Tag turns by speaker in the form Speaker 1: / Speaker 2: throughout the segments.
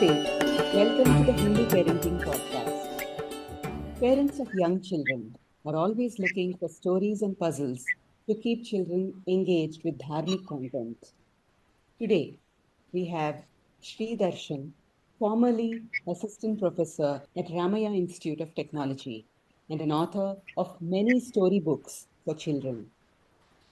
Speaker 1: Welcome to the Hindi Parenting Podcast. Parents of young children are always looking for stories and puzzles to keep children engaged with dharmik content. Today, we have Shreedarshan, formerly Assistant Professor at Ramaiah Institute of Technology and an author of many storybooks for children.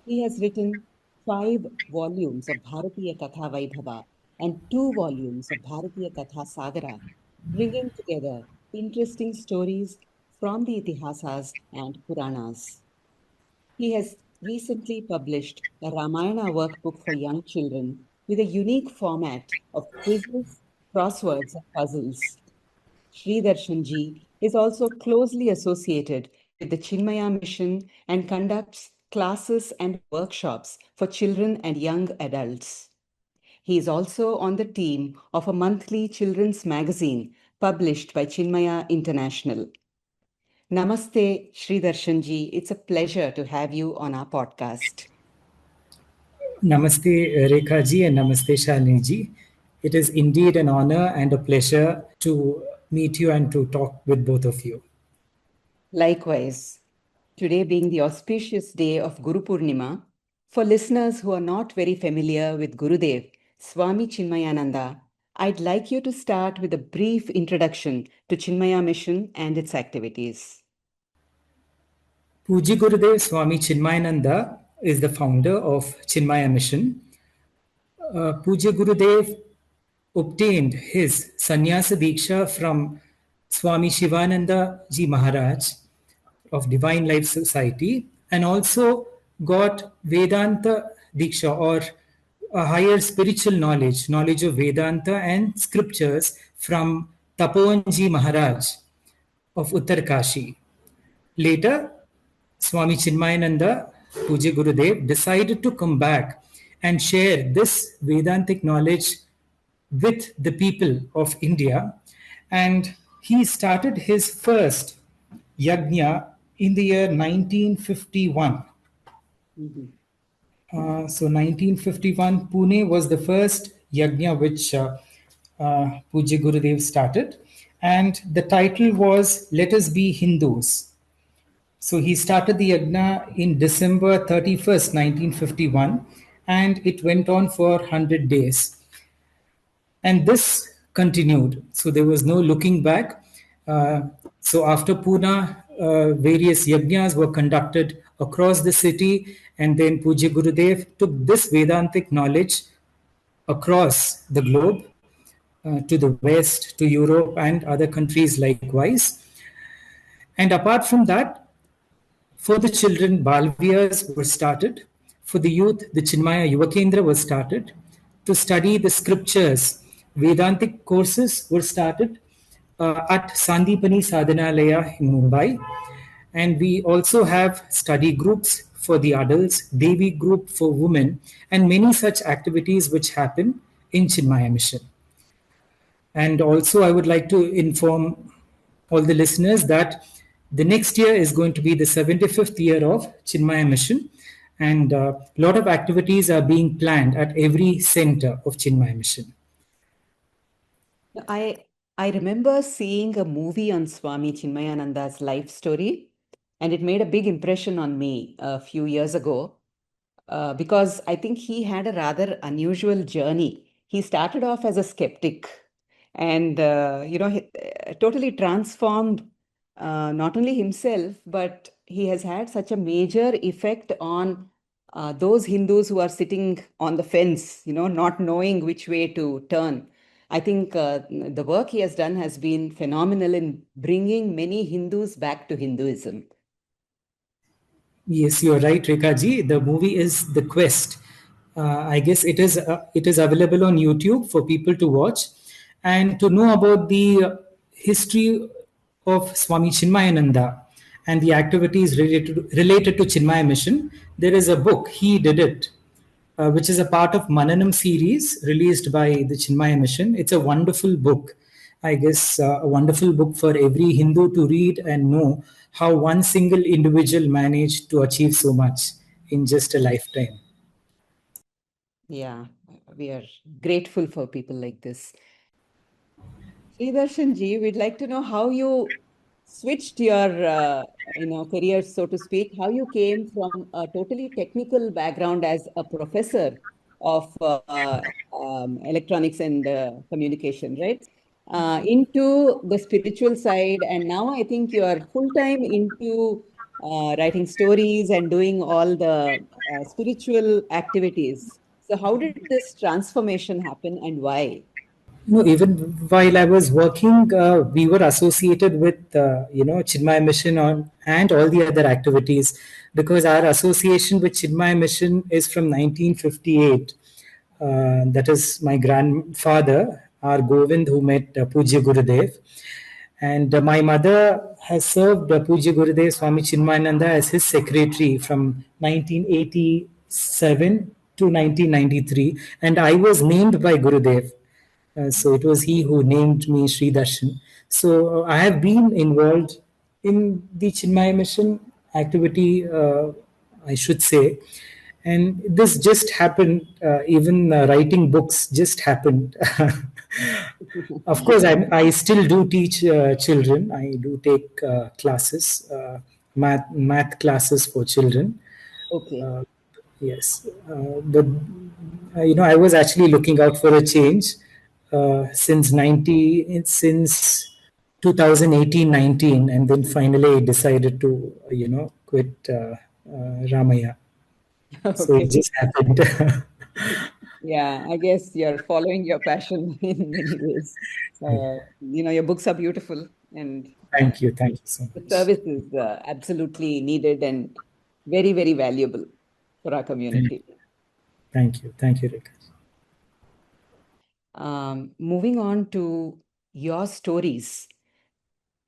Speaker 1: He has written 5 volumes of Bharatiya Katha Vaibhava and 2 volumes of Bharatiya Katha Sagara, bringing together interesting stories from the Itihasas and Puranas. He has recently published a Ramayana workbook for young children with a unique format of quizzes, crosswords, and puzzles. Shreedarshan Ji is also closely associated with the Chinmaya Mission and conducts classes and workshops for children and young adults. He is also on the team of a monthly children's magazine published by Chinmaya International. Namaste, Shreedarshan Ji. It's a pleasure to have you on our podcast.
Speaker 2: Namaste, Rekha ji, and Namaste, Shalini ji. It is indeed an honor and a pleasure to meet you and to talk with both of you.
Speaker 1: Likewise, today being the auspicious day of Guru Purnima, for listeners who are not very familiar with Gurudev, Swami Chinmayananda, I'd like you to start with a brief introduction to Chinmaya Mission and its activities.
Speaker 2: Puji Gurudev Swami Chinmayananda is the founder of Chinmaya Mission. Puji Gurudev obtained his sannyasa diksha from Swami Shivananda Ji Maharaj of Divine Life Society and also got Vedanta Diksha or a higher spiritual knowledge of Vedanta and scriptures from Tapovanji Maharaj of Uttarkashi. Later, Swami Chinmayananda, Puja Gurudev, decided to come back and share this Vedantic knowledge with the people of India, and he started his first yajna in the year 1951. So 1951, Pune was the first yajna which Puja Gurudev started, and the title was Let Us Be Hindus. So he started the yajna in December 31st, 1951, and it went on for 100 days. And this continued. So there was no looking back. So after Pune, various yajnas were conducted across the city, and then Puja Gurudev took this Vedantic knowledge across the globe to the West, to Europe, and other countries likewise. And apart from that, for the children, Balavihars were started. For the youth, the Chinmaya Yuva Kendra was started. To study the scriptures, Vedantic courses were started at Sandipani Sadhanalaya in Mumbai. And we also have study groups for the adults, Devi group for women, and many such activities which happen in Chinmaya Mission. And also, I would like to inform all the listeners that the next year is going to be the 75th year of Chinmaya Mission, and a lot of activities are being planned at every center of Chinmaya Mission.
Speaker 1: I remember seeing a movie on Swami Chinmayananda's life story, and it made a big impression on me a few years ago because I think he had a rather unusual journey. He started off as a skeptic and, he totally transformed not only himself, but he has had such a major effect on those Hindus who are sitting on the fence, not knowing which way to turn. I think the work he has done has been phenomenal in bringing many Hindus back to Hinduism.
Speaker 2: Yes, you're right, Rekha ji. The movie is The Quest. I guess it is available on YouTube for people to watch and to know about the history of Swami Chinmayananda and the activities related to Chinmaya Mission. There is a book, he did it, which is a part of Mananam series released by the Chinmaya Mission. It's a wonderful book. I guess a wonderful book for every Hindu to read and know how one single individual managed to achieve so much in just a lifetime.
Speaker 1: Yeah, we are grateful for people like this. Shreedarshan ji, we'd like to know how you switched your career, so to speak, how you came from a totally technical background as a professor of electronics and communication, right? Into the spiritual side, and now I think you are full time into writing stories and doing all the spiritual activities. So, how did this transformation happen and why?
Speaker 2: No, even while I was working, we were associated with Chinmaya Mission on and all the other activities, because our association with Chinmaya Mission is from 1958. That is my grandfather, our Govind, who met Pujya Gurudev. And my mother has served Pujya Gurudev Swami Chinmayananda as his secretary from 1987 to 1993. And I was named by Gurudev. So it was he who named me Sri Darshan. So I have been involved in the Chinmaya Mission activity, I should say. And this just happened, even writing books just happened. Of course, I still do teach children. I do take classes, math classes for children.
Speaker 1: Okay.
Speaker 2: Yes, but I was actually looking out for a change since 2018-19, and then finally I decided to quit Ramaiah. So it
Speaker 1: Okay.
Speaker 2: just happened.
Speaker 1: Yeah, I guess you're following your passion in many ways. Your books are beautiful, and
Speaker 2: Thank you so
Speaker 1: the
Speaker 2: much.
Speaker 1: service is absolutely needed and very, very valuable for our
Speaker 2: Thank,
Speaker 1: community.
Speaker 2: thank you, Rekha.
Speaker 1: Moving on to your stories,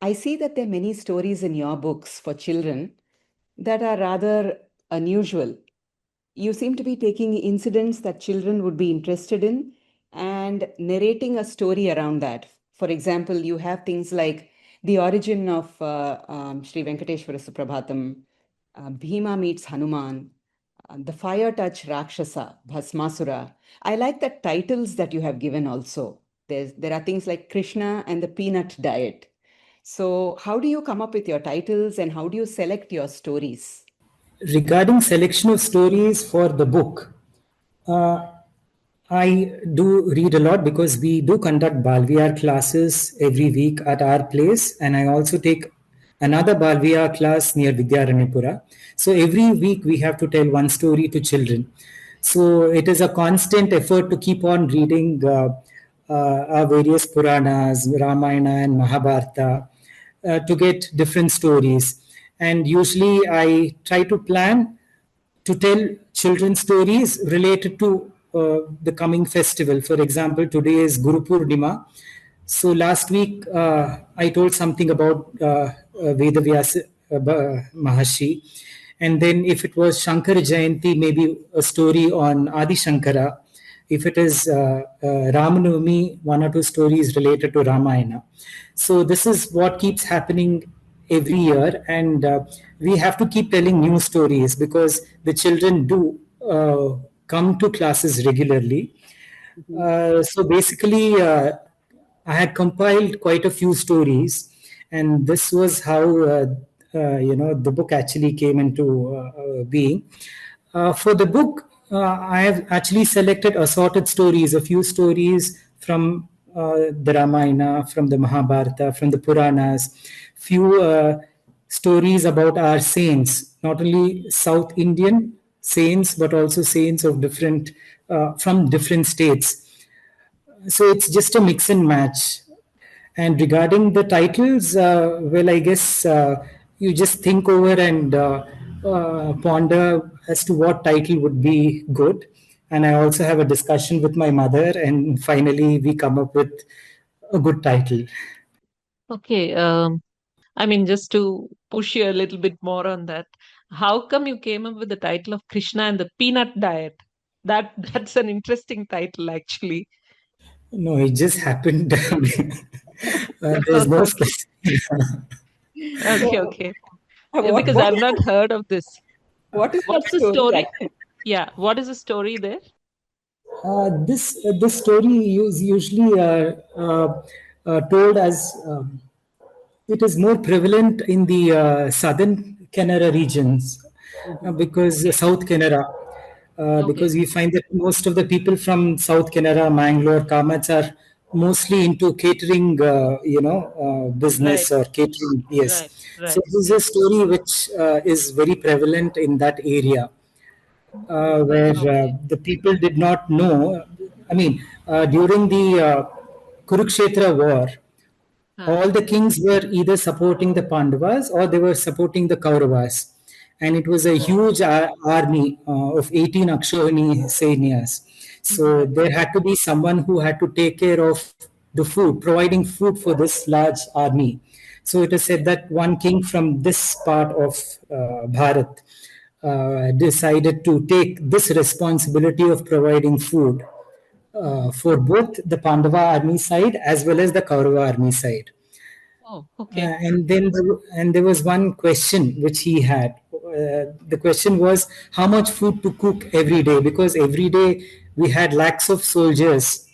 Speaker 1: I see that there are many stories in your books for children that are rather unusual. You seem to be taking incidents that children would be interested in and narrating a story around that. For example, you have things like the origin of Sri Venkateshwara Suprabhatam, Bhima meets Hanuman, the fire touch Rakshasa, Bhasmasura. I like the titles that you have given also. There are things like Krishna and the peanut diet. So, how do you come up with your titles and how do you select your stories?
Speaker 2: Regarding selection of stories for the book, uh, I do read a lot because we do conduct Balviyar classes every week at our place, and I also take another Balviyar class near Vidyaranipura. So every week we have to tell one story to children. So it is a constant effort to keep on reading our various Puranas, Ramayana and Mahabharata, to get different stories. And usually I try to plan to tell children stories related to the coming festival. For example, today is Guru Purnima. So last week I told something about Vedavyasa Maharshi. And then if it was Shankara Jayanti, maybe a story on Adi Shankara. If it is Ramanavami, one or two stories related to Ramayana. So this is what keeps happening every year, and we have to keep telling new stories because the children do come to classes regularly.
Speaker 1: Mhm.
Speaker 2: So basically, I had compiled quite a few stories, and this was how the book actually came into being. For the book, I have actually selected assorted stories, a few stories from the Ramayana, from the Mahabharata, from the Puranas, few stories about our saints, not only South Indian saints, but also saints of different from different states. So it's just a mix and match. And regarding the titles, well, I guess you just think over and ponder as to what title would be good. And I also have a discussion with my mother, and finally we come up with a good title.
Speaker 3: Okay. I mean, just to push you a little bit more on that, how come you came up with the title of Krishna and the Peanut Diet? That's an interesting title, actually.
Speaker 2: No, it just happened. There's no
Speaker 3: Okay,
Speaker 2: specific.
Speaker 3: okay,
Speaker 1: So,
Speaker 3: okay. Yeah,
Speaker 1: what
Speaker 3: because
Speaker 1: what
Speaker 3: I've
Speaker 1: is
Speaker 3: not heard of this.
Speaker 1: what is that
Speaker 3: What's the
Speaker 1: story
Speaker 3: story?
Speaker 1: actually?
Speaker 3: Yeah, what is the story there?
Speaker 2: This story is usually told as it is more prevalent in the southern Canara regions, because South Canara,
Speaker 3: Okay.
Speaker 2: because we find that most of the people from South Canara, Mangalore, Kamach are mostly into catering,
Speaker 3: Right.
Speaker 2: business or catering.
Speaker 3: Right.
Speaker 2: Yes. So
Speaker 3: Right.
Speaker 2: this is a
Speaker 3: Yeah.
Speaker 2: story which is very prevalent in that area, where
Speaker 3: Okay.
Speaker 2: the people did not know. I mean, during the Kurukshetra war,
Speaker 3: Huh.
Speaker 2: all the kings were either supporting the Pandavas or they were supporting the Kauravas. And it was a huge army of 18 Akshauhini Sainyas. So
Speaker 3: Right.
Speaker 2: there had to be someone who had to take care of the food, providing food for this large army. So it is said that one king from this part of Bharat decided to take this responsibility of providing food for both the Pandava army side as well as the Kaurava army side.
Speaker 3: Oh, okay.
Speaker 2: And there was one question which he had. The question was how much food to cook every day, because every day we had lakhs of soldiers,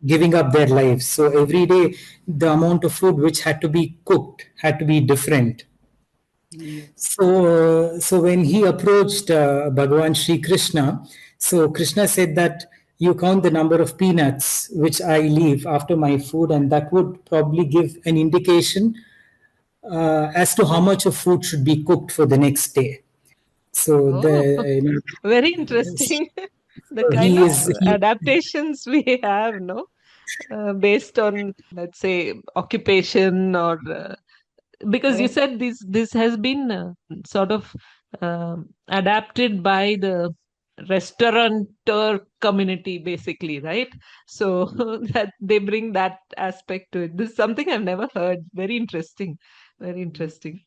Speaker 2: giving up their lives. So every day the amount of food which had to be cooked had to be different.
Speaker 1: Yes.
Speaker 2: So when he approached Bhagavan Sri Krishna, so Krishna said that you count the number of peanuts which I leave after my food, and that would probably give an indication as to how much of food should be cooked for the next day. So
Speaker 3: Oh,
Speaker 2: the
Speaker 3: very interesting. The
Speaker 2: so
Speaker 3: kind
Speaker 2: he
Speaker 3: of
Speaker 2: is he
Speaker 3: adaptations we have, no, based on, let's say, occupation or because you
Speaker 1: Correct.
Speaker 3: said this has been sort of adapted by the restaurateur community, basically, right? So that they bring that aspect to it. This is something I've never heard. Very interesting. Very interesting.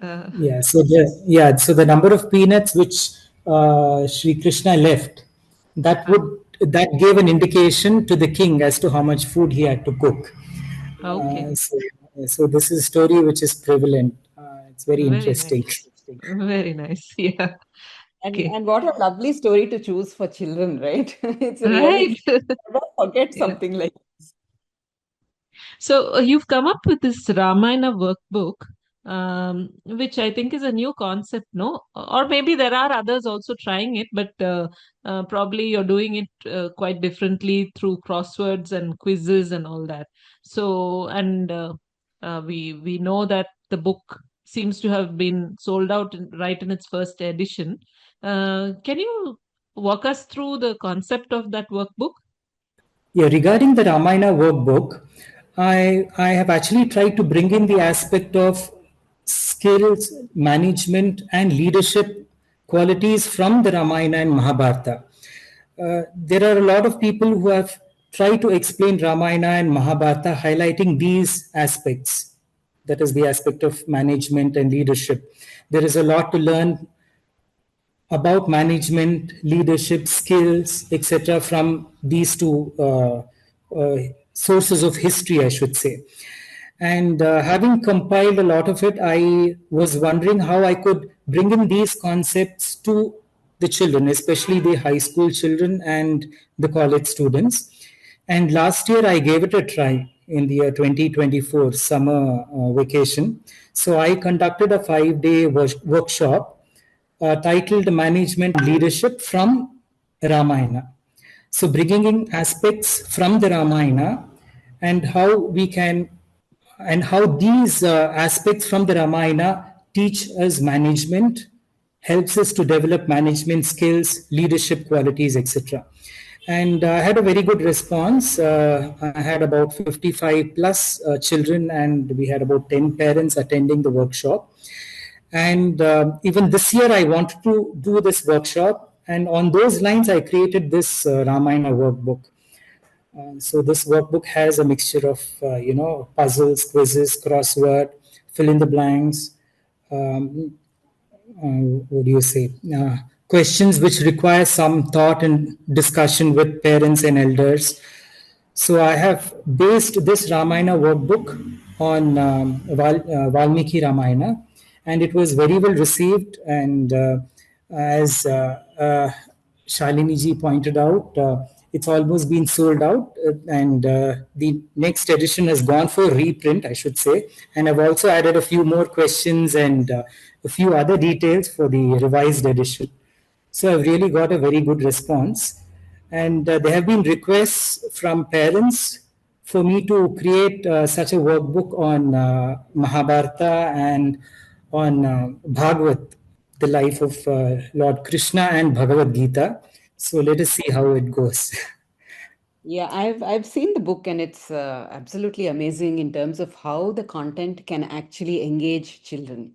Speaker 3: Uh,
Speaker 2: so the number of peanuts which Sri Krishna left,
Speaker 3: huh.
Speaker 2: that gave an indication to the king as to how much food he had to cook.
Speaker 3: Okay.
Speaker 2: So this is a story which is prevalent. It's very
Speaker 3: Very
Speaker 2: interesting.
Speaker 3: nice. Very nice. Yeah. Okay.
Speaker 1: And what a lovely story to choose for children, right? It's really
Speaker 3: Right.
Speaker 1: never forget
Speaker 3: Yeah.
Speaker 1: something like this.
Speaker 3: So you've come up with this Ramayana workbook, which I think is a new concept, no? Or maybe there are others also trying it, but probably you're doing it quite differently through crosswords and quizzes and all that. So, and we know that the book seems to have been sold out right in its first edition. Can you walk us through the concept of that workbook?
Speaker 2: Yeah, regarding the Ramayana workbook, I have actually tried to bring in the aspect of skills, management, and leadership qualities from the Ramayana and Mahabharata. There are a lot of people who have tried to explain Ramayana and Mahabharata, highlighting these aspects. That is the aspect of management and leadership. There is a lot to learn about management, leadership skills, etc., from these two sources of history, I should say. And having compiled a lot of it, I was wondering how I could bring in these concepts to the children, especially the high school children and the college students. And last year, I gave it a try in the year 2024 summer vacation. So I conducted a 5-day workshop titled Management Leadership from Ramayana. So, bringing in aspects from the Ramayana and how we can, and how these aspects from the Ramayana teach us management, helps us to develop management skills, leadership qualities, etc. And I had a very good response. I had about 55 plus children, and we had about 10 parents attending the workshop. And even this year, I wanted to do this workshop. And on those lines, I created this Ramayana workbook. So this workbook has a mixture of, puzzles, quizzes, crossword, fill in the blanks. Um, what do you say? Questions which require some thought and discussion with parents and elders. So I have based this Ramayana workbook on Valmiki Ramayana, and it was very well received. And as Shalini ji pointed out, it's almost been sold out, and the next edition has gone for reprint, I should say. And I've also added a few more questions and a few other details for the revised edition. So I've really got a very good response. And there have been requests from parents for me to create such a workbook on Mahabharata and on Bhagavad, the life of Lord Krishna and Bhagavad Gita. So let us see how it goes.
Speaker 1: Yeah, I've seen the book, and it's absolutely amazing in terms of how the content can actually engage children.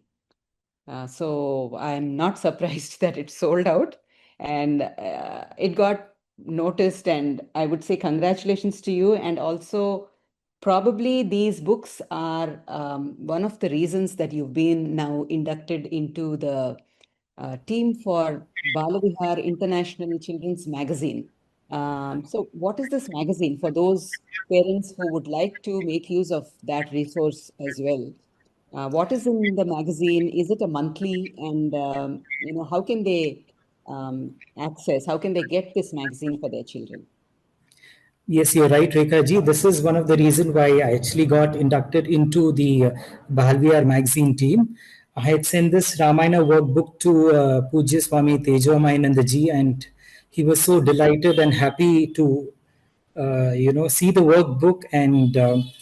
Speaker 1: So I'm not surprised that it sold out, and it got noticed. And I would say congratulations to you. And also, probably these books are one of the reasons that you've been now inducted into the team for Balavihar International Children's Magazine. So, what is this magazine for those parents who would like to make use of that resource as well? What is in the magazine? Is it a monthly? And how can they access? How can they get this magazine for their children?
Speaker 2: Yes, you're right, Rekha ji. This is one of the reasons why I actually got inducted into the Balavihar magazine team. I had sent this Ramayana workbook to Pujya Swami Tejomayananda ji, and he was so delighted and happy to, see the workbook. And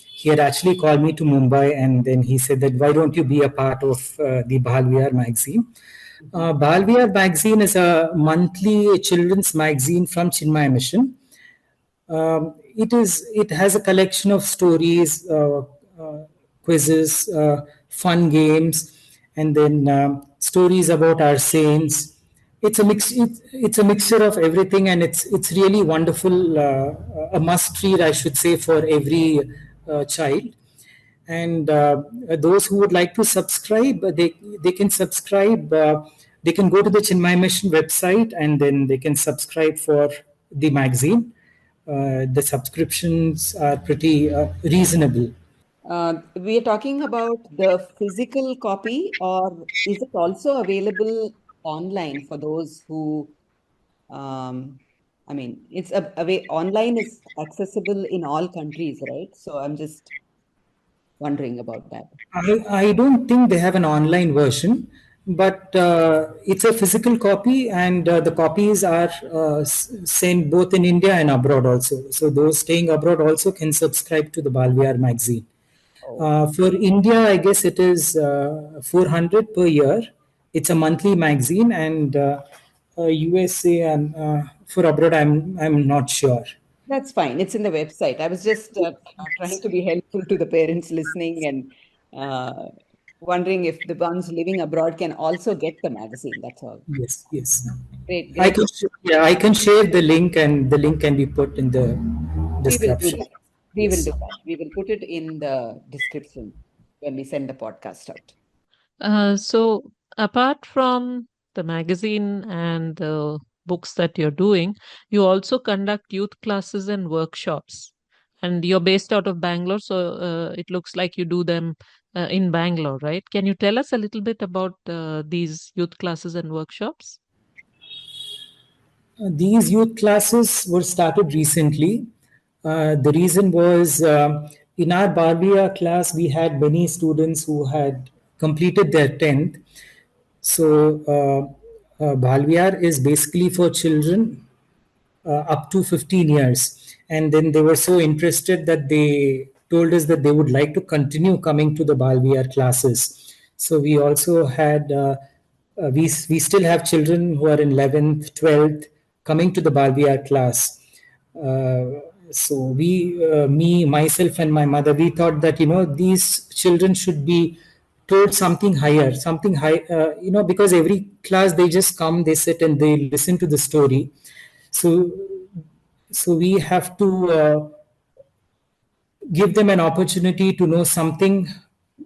Speaker 2: he had actually called me to Mumbai, and then he said that why don't you be a part of the Balavihar magazine? Balavihar magazine is a monthly children's magazine from Chinmaya Mission. It has a collection of stories, quizzes, fun games, and then stories about our saints. It's a mixture of everything, and it's really wonderful. A must read, I should say, for every child. And those who would like to subscribe, they can subscribe. They can go to the Chinmaya Mission website, and then they can subscribe for the magazine. The subscriptions are pretty reasonable.
Speaker 1: We are talking about the physical copy, or is it also available online for those who, I mean, it's a way online is accessible in all countries, right? So I'm just wondering about that.
Speaker 2: I don't think they have an online version, but it's a physical copy, and the copies are sent both in India and abroad also. So those staying abroad also can subscribe to the Balviar magazine.
Speaker 1: Oh.
Speaker 2: For India, I guess it is 400 per year. It's a monthly magazine, and USA and for abroad, I'm not sure.
Speaker 1: That's fine. It's in the website. I was just trying to be helpful to the parents listening and wondering if the ones living abroad can also get the magazine. That's all.
Speaker 2: Yes, yes.
Speaker 1: Great, great.
Speaker 2: I can share the link, and the link can be put in the
Speaker 1: We will do
Speaker 2: description.
Speaker 1: that. We will
Speaker 2: Yes.
Speaker 1: do that. We will put it in the description when we send the podcast out.
Speaker 3: So, apart from the magazine and the books that you're doing, you also conduct youth classes and workshops. And you're based out of Bangalore, so it looks like you do them in Bangalore, right? Can you tell us a little bit about these youth classes and workshops?
Speaker 2: These youth classes were started recently. The reason was in our Barbia class, we had many students who had completed their 10th. So, Balviar is basically for children up to 15 years. And then they were so interested that they told us that they would like to continue coming to the Balviar classes. So we also had, we still have children who are in 11th, 12th coming to the Balviar class. So me, myself, and my mother, we thought that these children should be told something higher, something high. Because every class they just come, they sit, and they listen to the story. So we have to give them an opportunity to know something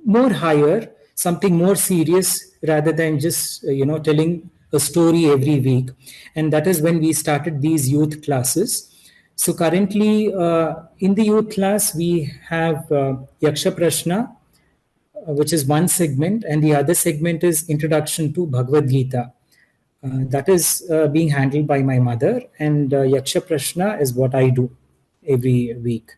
Speaker 2: more higher, something more serious, rather than just telling a story every week. And that is when we started these youth classes. So currently in the youth class we have Yaksha Prashna, which is one segment, and the other segment is Introduction to Bhagavad Gita. That is being handled by my mother, and Yaksha Prashna is what I do every week.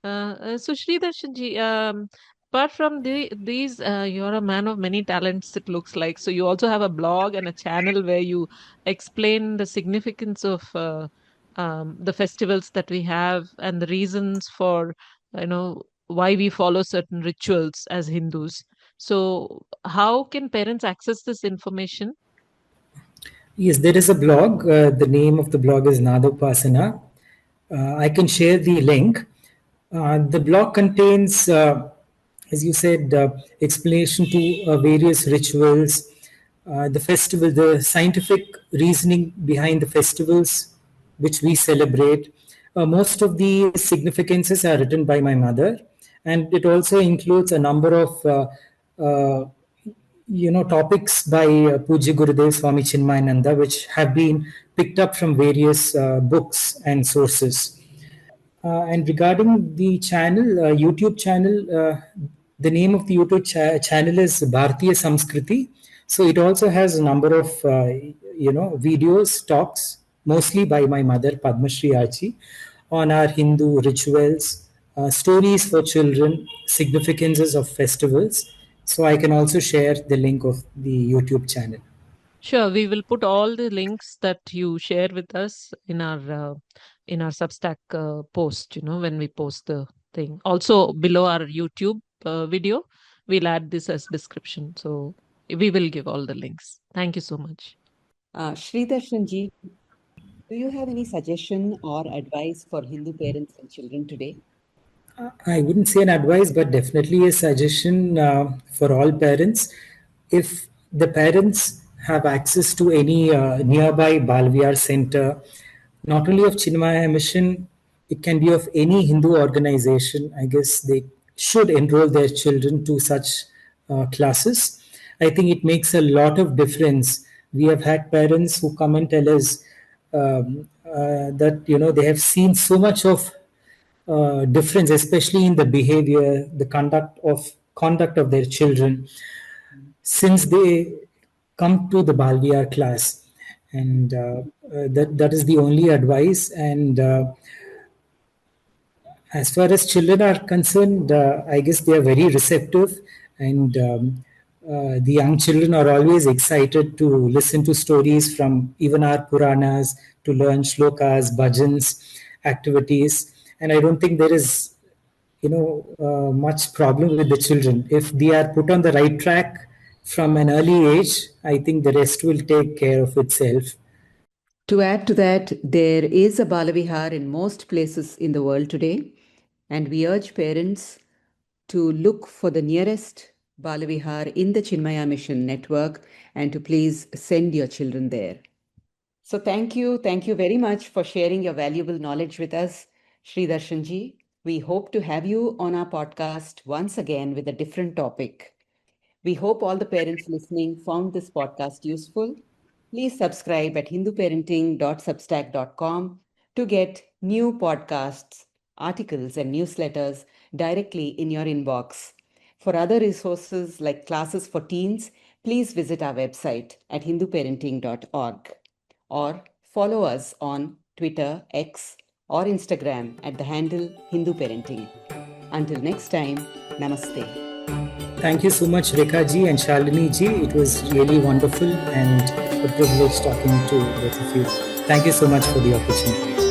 Speaker 3: So Shreedarshan ji, apart from these, you're a man of many talents, it looks like. So you also have a blog and a channel where you explain the significance of the festivals that we have and the reasons for, why we follow certain rituals as Hindus. So how can parents access this information?
Speaker 2: Yes, there is a blog. The name of the blog is Nadopasana. I can share the link. The blog contains, as you said, explanation to various rituals, the festival, the scientific reasoning behind the festivals which we celebrate. Most of the significances are written by my mother, and it also includes a number of uh, topics by Puja Gurudev Swami Chinmayananda, which have been picked up from various books and sources. And regarding the channel, YouTube channel, the name of the YouTube channel is Bharatiya Samskriti. So it also has a number of videos, talks, mostly by my mother Padma Shri Achi, on our Hindu rituals, stories for children, significances of festivals. So I can also share the link of the YouTube channel.
Speaker 3: Sure, we will put all the links that you share with us in our Substack post. When we post the thing. Also below our YouTube video, we'll add this as description. So we will give all the links. Thank you so much.
Speaker 1: Shreedarshan ji, do you have any suggestion or advice for Hindu parents and children today?
Speaker 2: I wouldn't say an advice, but definitely a suggestion for all parents. If the parents have access to any nearby Balavihar center, not only of Chinmaya Mission, it can be of any Hindu organization. I guess they should enroll their children to such classes. I think it makes a lot of difference. We have had parents who come and tell us that they have seen so much of difference, especially in the behavior, the conduct of their children since they come to the Balviar class, and that is the only advice. And as far as children are concerned, I guess they are very receptive, and the young children are always excited to listen to stories from even our Puranas, to learn shlokas, bhajans, activities. And I don't think there is, much problem with the children. If they are put on the right track from an early age, I think the rest will take care of itself.
Speaker 1: To add to that, there is a Balavihar in most places in the world today, and we urge parents to look for the nearest Balavihar in the Chinmaya Mission network and to please send your children there. So thank you very much for sharing your valuable knowledge with us, Shreedarshan ji. We hope to have you on our podcast once again with a different topic. We hope all the parents listening found this podcast useful. Please subscribe at hinduparenting.substack.com to get new podcasts, articles, and newsletters directly in your inbox. For other resources like classes for teens, please visit our website at hinduparenting.org or follow us on Twitter, X, or Instagram at the handle Hindu Parenting. Until next time, namaste.
Speaker 2: Thank you so much, Rekha ji and Shalini ji. It was really wonderful and a privilege talking to both of you. Thank you so much for the opportunity.